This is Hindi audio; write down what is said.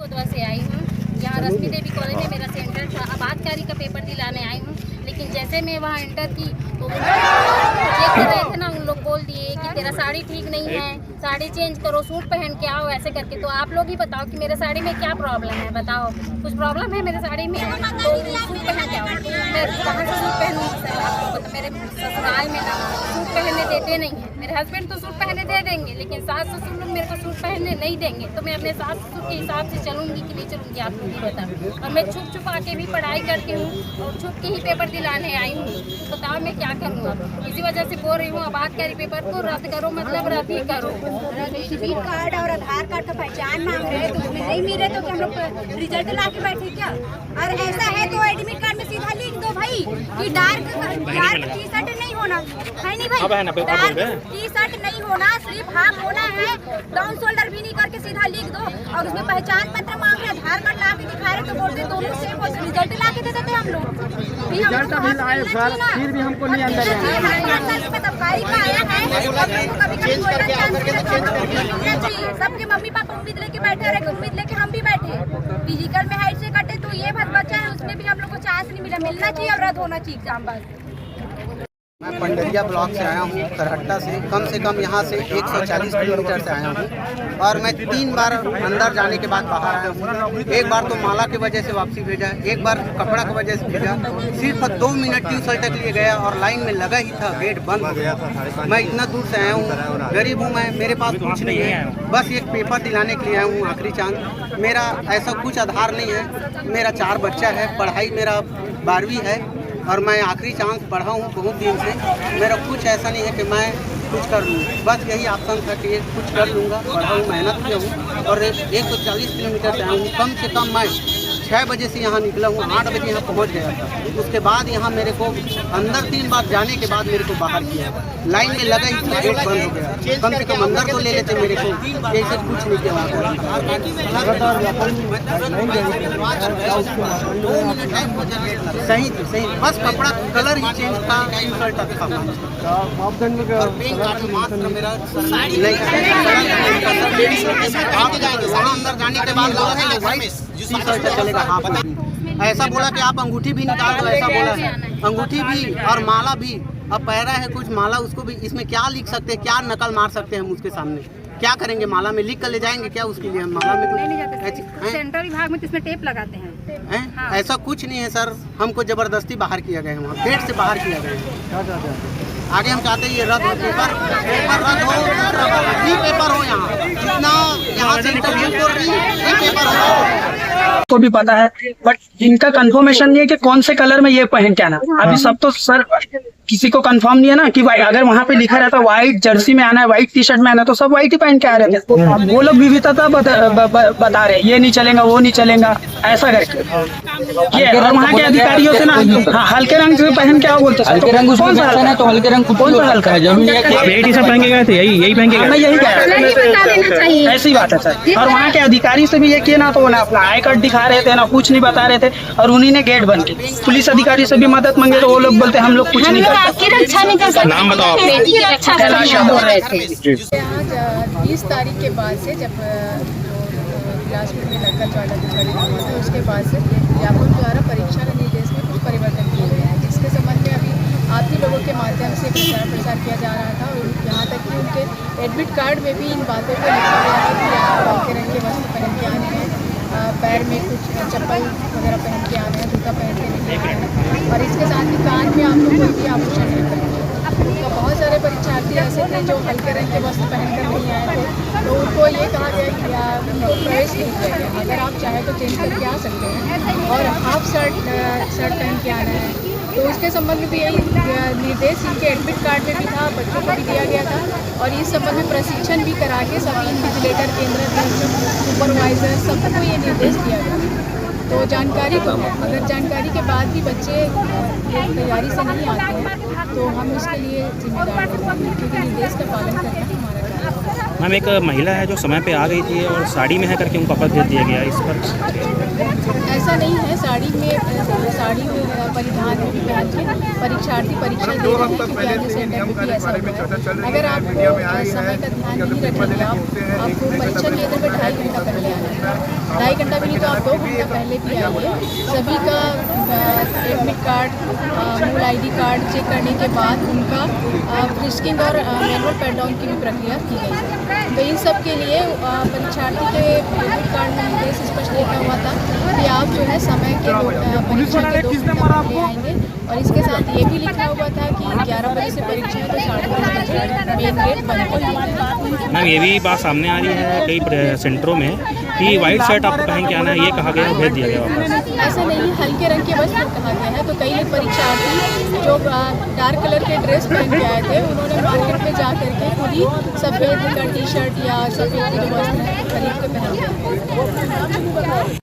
कोतवा से आई हूँ। यहाँ रश्मि देवी कॉलेज में मेरा सेंटर था। आबादकारी का पेपर दिलाने आई हूँ, लेकिन जैसे मैं वहाँ एंटर की तो चेक कर रहे थे ना, उन लोग बोल दिए कि तेरा साड़ी ठीक नहीं है, साड़ी चेंज करो, सूट पहन के आओ, ऐसे करके। तो आप लोग ही बताओ कि मेरे साड़ी में क्या प्रॉब्लम है, बताओ। कुछ प्रॉब्लम है मेरे साड़ी में तो सूट पहन के आओ। मैं कहाँ से सूट पहनूँगी सर? आप लोग तो मेरे ससुराल में ना सूट पहनने देते नहीं हैं। मेरे हस्बैंड तो सूट पहनने दे देंगे, लेकिन सास ससुर लोग मेरे को सूट पहनने नहीं देंगे। तो मैं अपने सास ससुर के हिसाब से चलूँगी कि नहीं चलूँगी, आप लोग ही बताओ। और मैं छुप छुपा के भी पढ़ाई करती हूँ और छुप के ही पेपर दिलाने आई हूँ। तो बताओ मैं क्या करूँ अब? इसी वजह से बोल रही हूँ आबादकारी पेपर को रद्द करो, मतलब रद्द ही करो। एडमिट कार्ड और आधार कार्ड का पहचान मांग रहे हैं, तो उसमें नहीं मिले तो क्या हम लोग रिजल्ट ला के बैठे क्या? और ऐसा है तो एडमिट कार्ड में सीधा लिख दो भाई कि डार्क टी शर्ट नहीं होना है, नहीं भाई डार्क टी शर्ट नहीं होना, सिर्फ हाफ होना है, डाउन शोल्डर भी नहीं करके सीधा लिख दो। और उसमें पहचान पत्र मांग रहे, आधार कार्ड ला के दिखा रहे, तो बोलते दोनों सेम हो, रिजल्ट ला के दे देते हम लोग। फिर भी हमको नहीं अंदर सबके मम्मी पापा उम्मीद लेके बैठे रहे, उम्मीद लेके हम भी बैठे। फिजिकल में हाइट से कटे तो ये बस बच्चा है, उसमें भी हम लोग को चांस नहीं मिला, मिलना चाहिए और रद्द होना चाहिए एग्जाम बस। मैं पंडरिया ब्लॉक से आया हूँ, करहट्टा से कम यहाँ से 140 किलोमीटर से आया हूँ। और मैं 3 बार अंदर जाने के बाद बाहर आया हूँ। एक बार तो माला की वजह से वापसी भेजा, एक बार कपड़ा की वजह से भेजा। सिर्फ 2 मिनट टी शर्ट के लिए गया और लाइन में लगा ही था, गेट बंद हो गया था। मैं इतना दूर से आया हूँ, गरीब हूँ मैं, मेरे पास कुछ नहीं है, बस एक पेपर दिलाने के लिए आया हूँ, आखिरी चांस। मेरा ऐसा कुछ आधार नहीं है, मेरा 4 बच्चा है, पढ़ाई मेरा 12वीं है और मैं आखिरी चांस पढ़ा हूँ बहुत दिन से। मेरा कुछ ऐसा नहीं है कि मैं कुछ कर लूँ, बस यही ऑप्शन था कि कुछ कर लूँगा। पढ़ा हूँ, मेहनत किया हूँ और 140 किलोमीटर से आया हूँ। कम से कम मैं 6 बजे से यहाँ निकला हूँ, 8 बजे यहाँ पहुँच गया था। उसके बाद यहाँ मेरे को अंदर 3 बार जाने के बाद मेरे को बाहर किया, लाइन में लगा ही था, गेट बंद हो गया। कम से कम अंदर तो ले लेते मेरे को, ऐसे कुछ नहीं किया। सही थी, सही, बस कपड़ा कलर ही चेंज था, टी शर्ट था। वहाँ अंदर जाने के बाद टी शर्ट चलेगा हाफ में। ऐसा बोला कि आप अंगूठी भी निकाल दो, ऐसा बोला है। अंगूठी भी और माला भी, अब पैरा है कुछ माला, उसको भी इसमें क्या लिख सकते हैं, क्या नकल मार सकते हैं हम उसके सामने? क्या करेंगे? माला में लिख कर ले जाएंगे क्या उसके लिए? हम माला में कुछ सेंट्रल विभाग में इसमें टेप लगाते हैं। हाँ। ऐसा कुछ नहीं है सर, हमको जबरदस्ती बाहर किया गया है, वहाँ गेट से बाहर किया गया है। आगे हम चाहते हैं ये रद्द हो, पेपर रद्द हो, पेपर हो, यहाँ से इंटरव्यू पेपर हो। को भी पता है, बट इनका कंफर्मेशन नहीं है कि कौन से कलर में ये पहन के आना। अभी सब तो सर किसी को कंफर्म नहीं है ना कि भाई अगर वहाँ पे लिखा रहता व्हाइट जर्सी में आना है, व्हाइट टी शर्ट में आना है, तो सब व्हाइट ही पहन के आ रहे थे। वो लोग विविधता बता रहे, ये नहीं चलेगा, वो नहीं चलेगा, ऐसा करके ये। और वहाँ के अधिकारियों से ना हल्के रंग से पहन के आओ बोलते, हल्के रंग कौन सा है? तो हल्के रंग कौन सा हल्का है? जरूरी टी शर्ट पहन के गए थे, यही पहन के गए, यही कह, ऐसी बात है सर। और वहाँ के अधिकारी से भी ये किया ना, तो ना अपना आई कार्ड दिखा रहे थे, ना कुछ नहीं बता रहे थे, और उन्हीं ने गेट बंद की। पुलिस अधिकारी से भी मदद मांगे तो वो लोग बोलते हम लोग कुछ नहीं आपकी रक्षा नहीं कर सकते। नाम बताओ। बेटी की रक्षा हो रहे थे। 20 तारीख के बाद से जब बिलासपुर में नक्सल ज्वाला हुआ था, उसके बाद से व्यापक द्वारा परीक्षा निर्देश में कुछ परिवर्तन किए गए हैं, जिसके संबंध में अभी आप ही लोगों के माध्यम से प्रचार किया जा रहा था। और यहाँ तक कि उनके एडमिट कार्ड में भी इन बातों को लिखा गया है कि आप हल्के रंग के वस्त्र पहन के आने हैं, पैर में कुछ चप्पल वगैरह पहन के आना है, जूता पहन के नहीं आना है, और इसके साथ ही कान में आप लोग कोई भी आभूषण नहीं पहने। तो बहुत सारे परीक्षार्थी ऐसे थे जो हल्के रंग के वस्त्र पहनकर नहीं आए थे, तो उनको ये कहा गया कि उनको प्रवेश नहीं किया गया। अगर आप चाहें तो चेंज करके आ सकते हैं, और हाफ शर्ट पहन के आना है। तो उसके संबंध में भी यही निर्देश इनके एडमिट कार्ड में भी था, बच्चों को भी दिया गया था। और इस संबंध में प्रशिक्षण भी करा के सभी इन्विजिलेटर केंद्र सुपरवाइजर सबको ये निर्देश दिया गया। तो जानकारी तो है, मगर जानकारी के बाद भी बच्चे तैयारी से नहीं आते हैं, तो हम उसके लिए जिम्मेदार हैं, क्योंकि निर्देश का पालन करना हमारा कार्य है। मैम, एक महिला है जो समय पे आ गई थी और साड़ी में है करके उनको पद दे दिया गया, इस पर ऐसा नहीं है। साड़ी परिधान में भी पहन के परीक्षार्थी परीक्षा दे रहे हैं, क्योंकि अन्य सेंटर में भी ऐसा होता है। अगर आपको समय का ध्यान नहीं रखेंगे, आपको परीक्षा केंद्र में 2.5 घंटा पहले आना है, 2.5 घंटा भी नहीं तो आप 2 घंटा पहले भी आइए। सभी का एडमिट कार्ड, मूल ID कार्ड चेक करने के बाद उनका फ्रिस्किंग और मैनुअल पैड डाउन की भी प्रक्रिया की गई। तो इन सब के लिए परीक्षार्थी के एडमिट कार्ड में निर्देश स्पष्ट लिखा हुआ था कि आप जो है समय के परीक्षा के 2 घंटा पहले आएंगे, और इसके साथ ये भी लिखा हुआ था कि 11 बजे से परीक्षा है तो 5:30 बजे मेन गेट बंद कर दिया। मैम ये भी बात सामने आ रही है कई सेंटरों में कि वाइट शर्ट आपको पहन के आना है, ये कहा गया, भेज दिया गया वापस। ऐसा नहीं, हल्के रंग के वस्त्र कहा गया है। तो कई लोग परीक्षार्थी जो डार्क कलर के ड्रेस पहन के आए थे, उन्होंने मार्केट में जा करके खुद ही सफ़ेद का टी-शर्ट या सफ़ेद के जो वस्त्र खरीद के पहन के